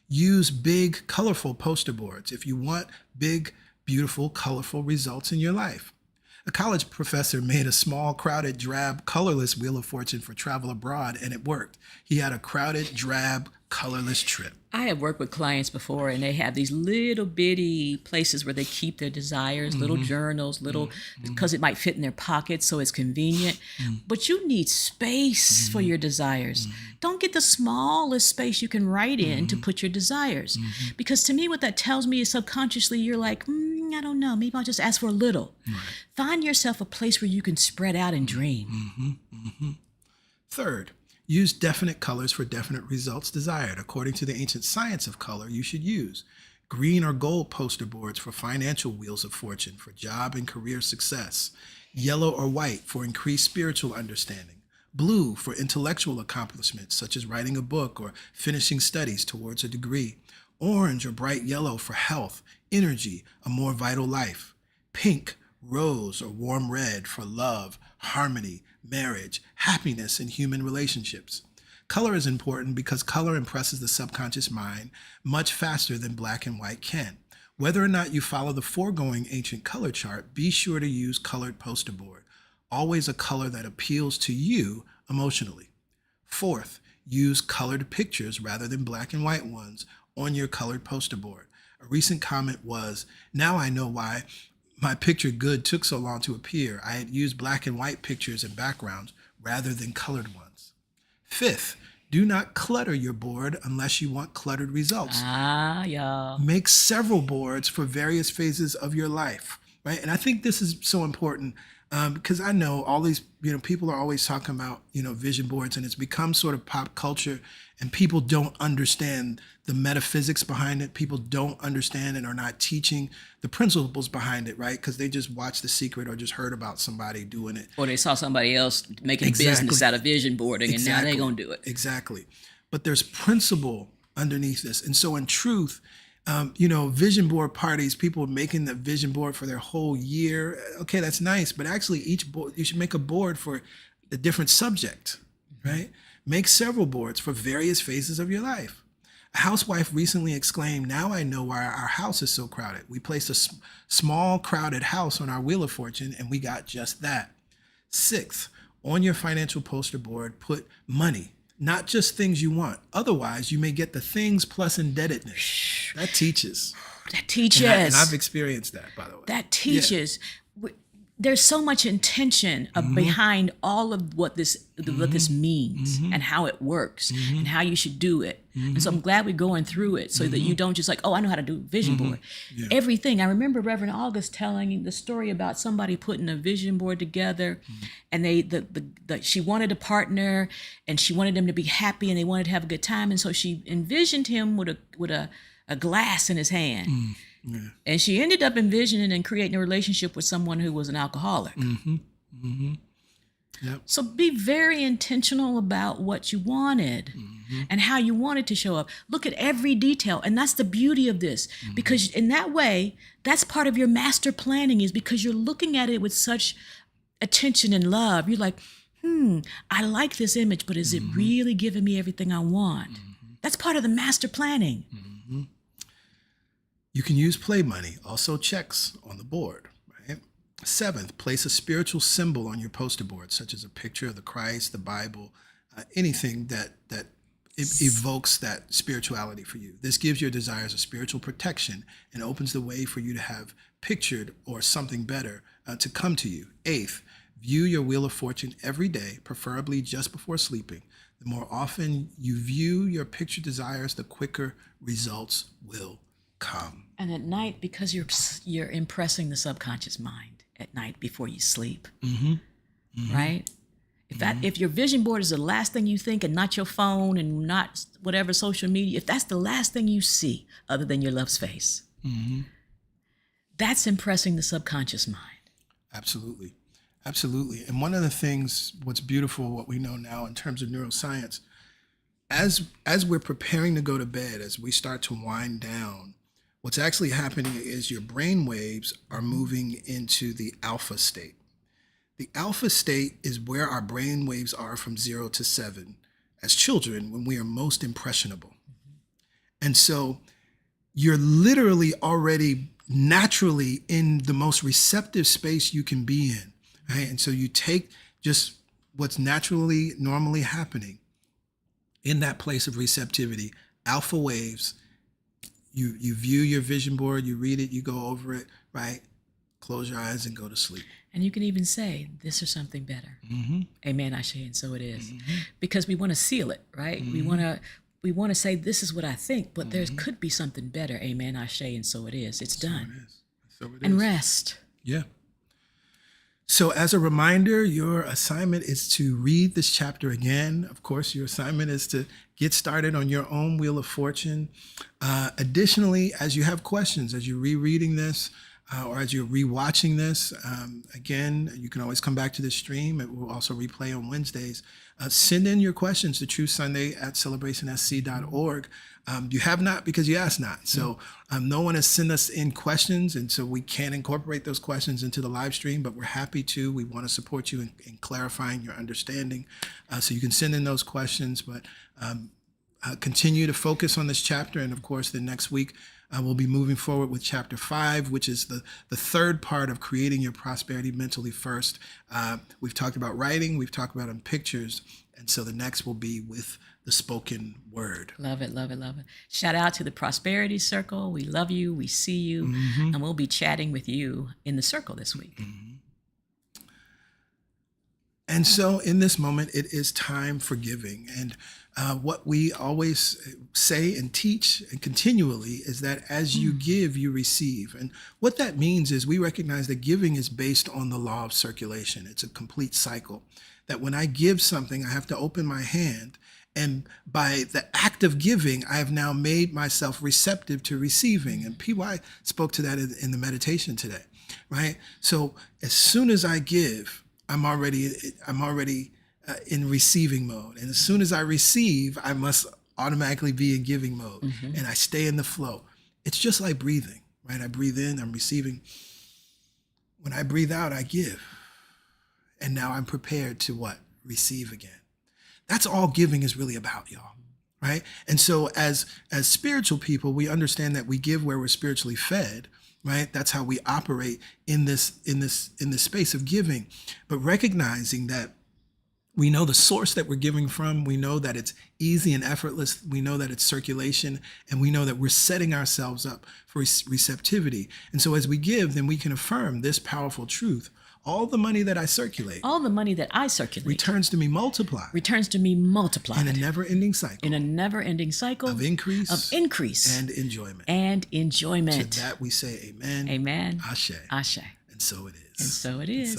use big, colorful poster boards if you want big, beautiful, colorful results in your life. A college professor made a small, crowded, drab, colorless wheel of fortune for travel abroad, and it worked. He had a crowded, drab, colorless trip. I have worked with clients before, and they have these little bitty places where they keep their desires, little journals, because it might fit in their pockets, so it's convenient. But you need space for your desires. Don't get the smallest space you can write in to put your desires. Because to me, what that tells me is subconsciously you're like, I don't know, maybe I'll just ask for a little. Find yourself a place where you can spread out and dream. Third, use definite colors for definite results desired. According to the ancient science of color, you should use green or gold poster boards for financial wheels of fortune, for job and career success, yellow or white for increased spiritual understanding, blue for intellectual accomplishments such as writing a book or finishing studies towards a degree, orange or bright yellow for health, energy, a more vital life, pink, rose, or warm red for love, harmony, marriage, happiness, and human relationships. Color is important because color impresses the subconscious mind much faster than black and white can. Whether or not you follow the foregoing ancient color chart, be sure to use colored poster board, always a color that appeals to you emotionally. Fourth, use colored pictures rather than black and white ones on your colored poster board. A recent comment was, "Now I know why my picture good took so long to appear. I had used black and white pictures and backgrounds rather than colored ones." Fifth, do not clutter your board unless you want cluttered results. Y'all. Make several boards for various phases of your life, right? And I think this is so important because I know all these, people are always talking about, vision boards, and it's become sort of pop culture, and people don't understand the metaphysics behind it. People don't understand and are not teaching the principles behind it, right? Because they just watched The Secret or just heard about somebody doing it. Or they saw somebody else making business out of vision boarding, and now they're going to do it. Exactly. but there's principle underneath this. And so in truth, vision board parties, people making the vision board for their whole year. Okay, that's nice, but actually each board, you should make a board for a different subject, right? Make several boards for various phases of your life. A housewife recently exclaimed, "Now I know why our house is so crowded. We placed a small crowded house on our Wheel of Fortune and we got just that." Sixth, on your financial poster board, put money, not just things you want. Otherwise, you may get the things plus indebtedness. That teaches. That teaches. And I've experienced that, by the way. That teaches. Yeah. There's so much intention behind all of what this means and how it works and how you should do it. And so I'm glad we're going through it so that you don't just like, oh, I know how to do a vision board. Yeah. Everything. I remember Reverend August telling the story about somebody putting a vision board together and she wanted a partner and she wanted them to be happy and they wanted to have a good time. And so she envisioned him with a glass in his hand. Yeah. And she ended up envisioning and creating a relationship with someone who was an alcoholic. Yep. So be very intentional about what you wanted and how you wanted to show up. Look at every detail. And that's the beauty of this, because in that way, that's part of your master planning, is because you're looking at it with such attention and love. You're like, I like this image, but is it really giving me everything I want? That's part of the master planning. You can use play money, also checks on the board, right? Seventh, place a spiritual symbol on your poster board, such as a picture of the Christ, the Bible, anything that evokes that spirituality for you. This gives your desires a spiritual protection and opens the way for you to have pictured or something better to come to you. Eighth, view your Wheel of Fortune every day, preferably just before sleeping. The more often you view your pictured desires, the quicker results will come. And at night, because you're impressing the subconscious mind at night before you sleep, right? If your vision board is the last thing you think and not your phone and not whatever social media, if that's the last thing you see other than your love's face, that's impressing the subconscious mind. Absolutely. Absolutely. And one of the things, what's beautiful, what we know now in terms of neuroscience, as we're preparing to go to bed, as we start to wind down, what's actually happening is your brain waves are moving into the alpha state. The alpha state is where our brain waves are from 0 to 7 as children when we are most impressionable. And so you're literally already naturally in the most receptive space you can be in, right? And so you take just what's normally happening in that place of receptivity, alpha waves. You view your vision board, you read it, you go over it, right? Close your eyes and go to sleep. And you can even say, this or something better. Amen, Ashe, and so it is. Because we want to seal it, right? We want to say, this is what I think, but there could be something better. Amen, Ashe, and so it is. It's done. So it is. And rest. Yeah. So as a reminder, your assignment is to read this chapter again. Of course, your assignment is to get started on your own Wheel of Fortune. Additionally, as you have questions, as you're rereading this, or as you're rewatching this, again, you can always come back to this stream. It will also replay on Wednesdays. Send in your questions to truthsunday@celebrationsc.org. You have not because you asked not. So no one has sent us in questions, and so we can't incorporate those questions into the live stream, but we're happy to. We want to support you in clarifying your understanding. So you can send in those questions, but continue to focus on this chapter. And of course, the next week, we'll be moving forward with chapter 5, which is the third part of creating your prosperity mentally first. We've talked about writing, we've talked about in pictures, and so the next will be with the spoken word. Love it, love it, love it. Shout out to the Prosperity Circle. We love you, we see you, and we'll be chatting with you in the circle this week. And so in this moment, it is time for giving. And what we always say and teach and continually is that as you give, you receive. And what that means is we recognize that giving is based on the law of circulation. It's a complete cycle. That when I give something, I have to open my hand. And by the act of giving, I have now made myself receptive to receiving. And PY spoke to that in the meditation today, right? So as soon as I give, I'm already in receiving mode. And as soon as I receive, I must automatically be in giving mode and I stay in the flow. It's just like breathing, right? I breathe in, I'm receiving. When I breathe out, I give. And now I'm prepared to what? Receive again. That's all giving is really about, y'all. Right? And so as spiritual people, we understand that we give where we're spiritually fed, right? That's how we operate in this space of giving. But recognizing that we know the source that we're giving from, we know that it's easy and effortless, we know that it's circulation, and we know that we're setting ourselves up for receptivity. And so as we give, then we can affirm this powerful truth. All the money that I circulate, all the money that I circulate, returns to me multiplied. Returns to me multiplied. In a never-ending cycle. In a never-ending cycle. Of increase. And enjoyment. And enjoyment. To that we say amen. Amen. Ashe. Ashe. And so it is. And so it is.